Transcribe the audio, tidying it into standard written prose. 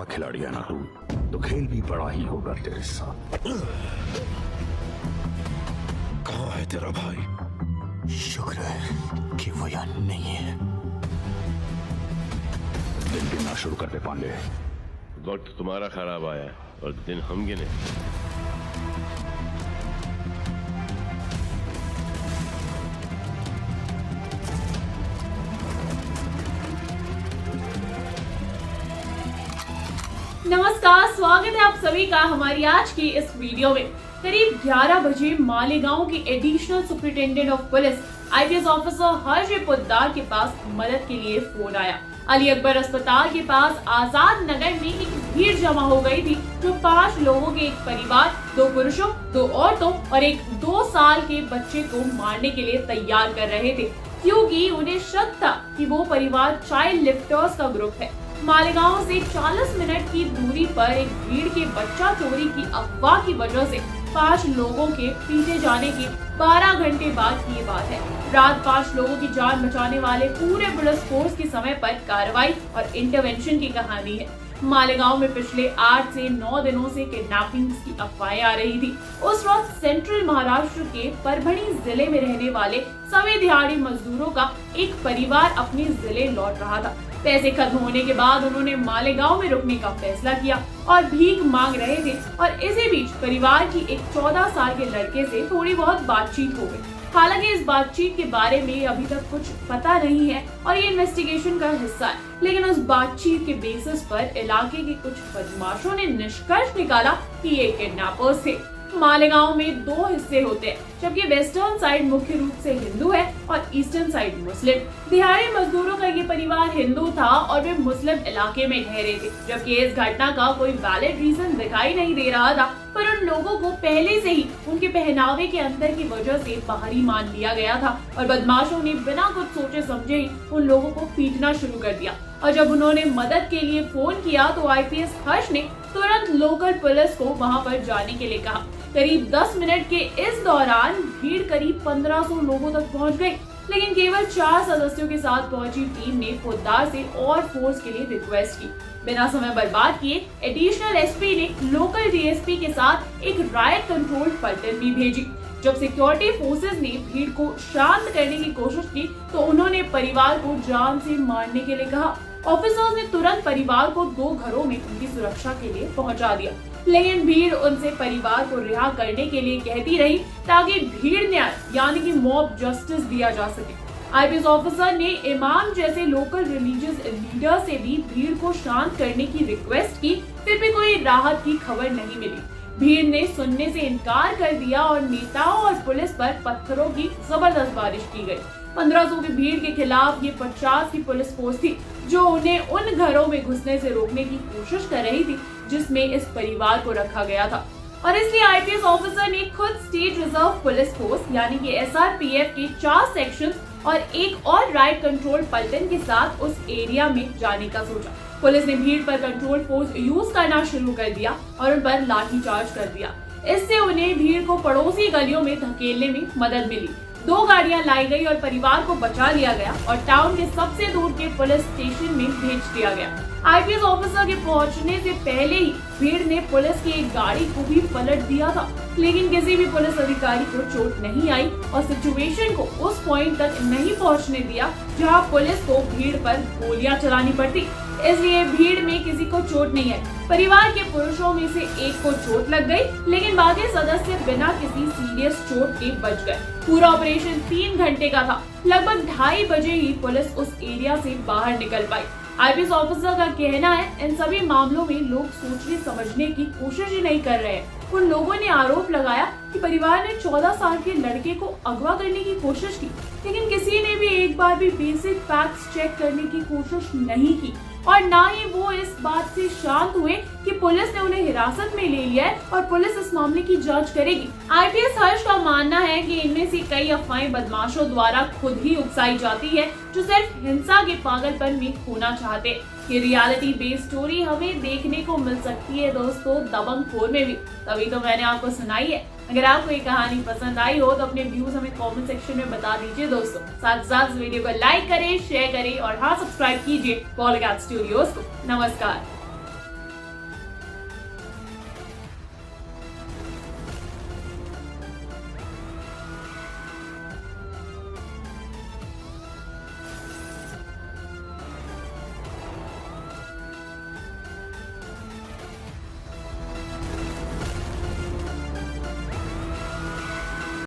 बड़ा खिलाड़ी है ना तू, तो खेल भी बड़ा ही होगा तेरे साथ। कहाँ है तेरा भाई? शुक्र है कि वो यहाँ नहीं है। दिन गिनना शुरू कर दे पांडे। वक्त तुम्हारा खराब आया और दिन हम गिने। नमस्कार, स्वागत है आप सभी का हमारी आज की इस वीडियो में। करीब 11 बजे मालेगांव के additional superintendent of police IPS officer Harsh Poddar के पास मदद के लिए फोन आया। अली अकबर अस्पताल के पास आजाद नगर में एक भीड़ जमा हो गई थी, जो 5 लोगों के एक परिवार, 2 पुरुषों, 2 औरतों और एक 2 साल के बच्चे को मारने के लिए तैयार कर रहे थे, क्योंकि उन्हें शक था कि वो परिवार चाइल्ड लिफ्टर्स का ग्रुप है। मालेगांव से 40 मिनट की दूरी पर एक भीड़ के बच्चा चोरी की अफवाह की वजह से 5 लोगों के पीछे जाने के 12 घंटे बाद की ये बात है। रात 5 लोगों की जान बचाने वाले पूरे पुलिस फोर्स की समय पर कार्रवाई और इंटरवेंशन की कहानी है। मालेगांव में पिछले 8 से 9 दिनों से किडनैपिंग की अफवाहें आ रही थी। उस वक्त सेंट्रल महाराष्ट्र के परभणी जिले में रहने वाले सभी दिहाड़ी मजदूरों का एक परिवार अपने जिले लौट रहा था। पैसे खत्म होने के बाद उन्होंने मालेगांव में रुकने का फैसला किया और भीख मांग रहे थे, और इसी बीच परिवार की एक 14 साल के लड़के से थोड़ी बहुत बातचीत हो गई। हालांकि इस बातचीत के बारे में अभी तक कुछ पता नहीं है और ये इन्वेस्टिगेशन का हिस्सा है, लेकिन उस बातचीत के बेसिस पर इलाके के कुछ बदमाशों ने निष्कर्ष निकाला कि ये किडनैपर्स थे। मालेगांव में 2 हिस्से होते हैं, जबकि वेस्टर्न साइड मुख्य रूप से हिंदू है और ईस्टर्न साइड मुस्लिम। दिहाड़ी मजदूरों का ये परिवार हिंदू था और वे मुस्लिम इलाके में ठहरे थे, जबकि इस घटना का कोई वैलिड रीजन दिखाई नहीं दे रहा था, पर उन लोगों को पहले से ही उनके पहनावे के अंतर की वजह से बाहरी मान लिया गया था और बदमाशों ने बिना कुछ सोचे समझे ही उन लोगों को पीटना शुरू कर दिया। और जब उन्होंने मदद के लिए फोन किया तो आईपीएस हर्ष ने तुरंत लोकल पुलिस को वहां पर जाने के लिए कहा। करीब 10 मिनट के इस दौरान भीड़ करीब 1500 लोगों तक पहुंच गई, लेकिन केवल 4 सदस्यों के साथ पहुंची टीम ने पोद्दार से और फोर्स के लिए रिक्वेस्ट की। बिना समय बर्बाद किए एडिशनल एसपी ने लोकल डीएसपी के साथ एक रायट कंट्रोल पलटन भी भेजी। जब सिक्योरिटी फोर्सेस ने भीड़ को शांत करने की कोशिश की तो उन्होंने परिवार को जान से मारने के लिए कहा। ऑफिसर्स ने तुरंत परिवार को 2 घरों में उनकी सुरक्षा के लिए पहुंचा दिया, लेकिन भीड़ उनसे परिवार को रिहा करने के लिए कहती रही ताकि भीड़ न्याय यानी कि मॉब जस्टिस दिया जा सके। आईपीएस ऑफिसर ने इमाम जैसे लोकल रिलीजियस लीडर से भी भीड़ को शांत करने की रिक्वेस्ट की, फिर भी कोई राहत की खबर नहीं मिली। भीड़ ने सुनने से इनकार कर दिया और नेताओं और पुलिस पर पत्थरों की जबरदस्त बारिश की गई। 1500 की भीड़ के खिलाफ ये 50 की पुलिस फोर्स थी, जो उन्हें उन घरों में घुसने से रोकने की कोशिश कर रही थी जिसमें इस परिवार को रखा गया था। और इसलिए आईपीएस ऑफिसर ने खुद स्टेट रिजर्व पुलिस फोर्स यानी कि एसआरपीएफ के 4 सेक्शन और एक और राइट कंट्रोल पलटन के साथ उस एरिया में जाने का सोचा। पुलिस ने भीड़ पर कंट्रोल फोर्स यूज करना शुरू कर दिया और उन पर लाठीचार्ज कर दिया। इससे उन्हें भीड़ को पड़ोसी गलियों में धकेलने में मदद मिली। 2 गाड़ियां लाई गई और परिवार को बचा लिया गया और टाउन के सबसे दूर के पुलिस स्टेशन में भेज दिया गया। आईपीएस ऑफिसर के पहुंचने से पहले ही भीड़ ने पुलिस की एक गाड़ी को भी पलट दिया था, लेकिन किसी भी पुलिस अधिकारी को चोट नहीं आई और सिचुएशन को उस पॉइंट तक नहीं पहुंचने दिया जहां पुलिस को भीड़ पर गोलियां चलानी पड़ती। इसलिए भीड़ में किसी को चोट नहीं आई। परिवार के पुरुषों में से एक को चोट लग गई, लेकिन बाकी सदस्य बिना किसी सीरियस चोट के बच गए। पूरा ऑपरेशन 3 घंटे का था। लगभग 2:30 बजे ही पुलिस उस एरिया से बाहर निकल पाई। आईपीएस ऑफिसर का कहना है इन सभी मामलों में लोग सोचने समझने की कोशिश ही नहीं कर रहे हैं। उन लोगों ने आरोप लगाया कि परिवार ने 14 साल के लड़के को अगवा करने की कोशिश की, लेकिन किसी ने भी एक बार भी बेसिक फैक्ट्स चेक करने की कोशिश नहीं की और ना ही वो इस बात से शांत हुए कि पुलिस ने उन्हें हिरासत में ले लिया है और पुलिस इस मामले की जांच करेगी। आईपीएस हर्ष का मानना है कि इनमें से कई अफवाहें बदमाशों द्वारा खुद ही उकसाई जाती है, जो सिर्फ हिंसा के पागलपन में खोना चाहते। ये रियलिटी बेस्ड स्टोरी हमें देखने को मिल सकती है दोस्तों दबंग 4 में भी, तभी तो मैंने आपको सुनाई है। अगर आपको ये कहानी पसंद आई हो तो अपने व्यूज हमें कमेंट सेक्शन में बता दीजिए दोस्तों। साथ साथ इस वीडियो को लाइक करें, शेयर करें और हाँ सब्सक्राइब कीजिए पॉलीकैट स्टूडियोज को। नमस्कार।